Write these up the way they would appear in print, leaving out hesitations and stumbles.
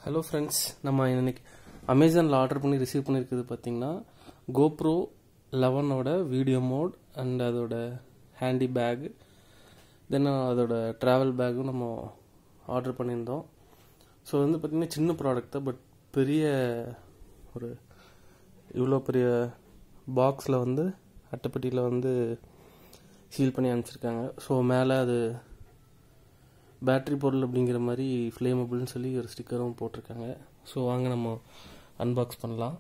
Hello friends, நம்ம இன்னைக்கு அமேசானில் ஆர்டர் பண்ணி ரிசீவ் பண்ணியிருக்கிறது பார்த்தீங்கன்னா கோப்ரோ 11ஓட வீடியோ மோட் அண்ட் அதோட ஹேண்டி பேக், தென் அதோட ட்ராவல் பேக்கும் நம்ம ஆர்டர் பண்ணியிருந்தோம். ஸோ வந்து பார்த்திங்கன்னா சின்ன ப்ராடக்ட் தான், பட் பெரிய ஒரு இவ்வளோ பெரிய பாக்ஸில் வந்து அட்டைப்பட்டியில் வந்து சீல் பண்ணி அனுப்பிச்சிருக்காங்க. ஸோ மேலே அது பேட்ரி பொருள் அப்படிங்கிற மாதிரி ஃப்ளேமபிள்னு சொல்லி ஒரு ஸ்டிக்கரும் போட்டிருக்காங்க. ஸோ வாங்க நம்ம அன்பாக்ஸ் பண்ணலாம்.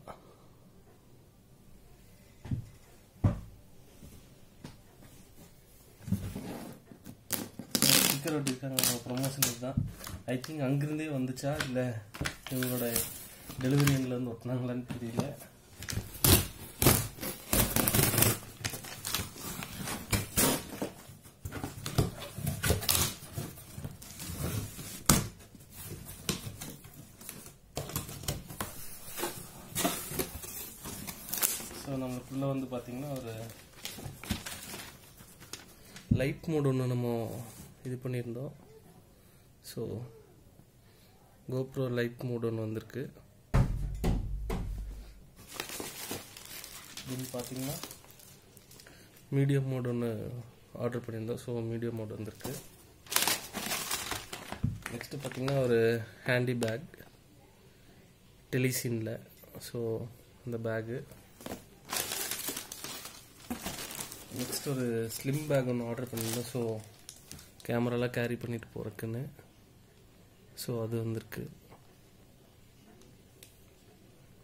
ஸ்டிக்கர் ஒட்டிருக்காங்க, ப்ரொமோஷனுக்கு தான். ஐ திங்க் அங்கிருந்தே வந்துச்சா இல்லை இவங்களோட டெலிவரி எண்ணில் வந்து ஒட்டினாங்களான்னு தெரியல. ஸோ நம்மளுக்குள்ள வந்து பார்த்தீங்கன்னா ஒரு லைட் மோட் ஒன்று நம்ம இது பண்ணியிருந்தோம். ஸோ கோப்ரோ லைட் மோட் ஒன்று வந்திருக்கு. இது பார்த்தீங்கன்னா மீடியம் மோட் ஒன்று ஆர்டர் பண்ணியிருந்தோம். ஸோ மீடியம் மோட் வந்திருக்கு. நெக்ஸ்ட்டு பார்த்தீங்கன்னா ஒரு ஹேண்டி பேக் டெலிசீனில். ஸோ அந்த பேகு. நெக்ஸ்ட் ஒரு ஸ்லிம் பேக் ஒன்று ஆர்டர் பண்ணியிருந்தோம். ஸோ கேமராலாம் கேரி பண்ணிட்டு போகிறதுக்குன்னு. ஸோ அது வந்திருக்கு.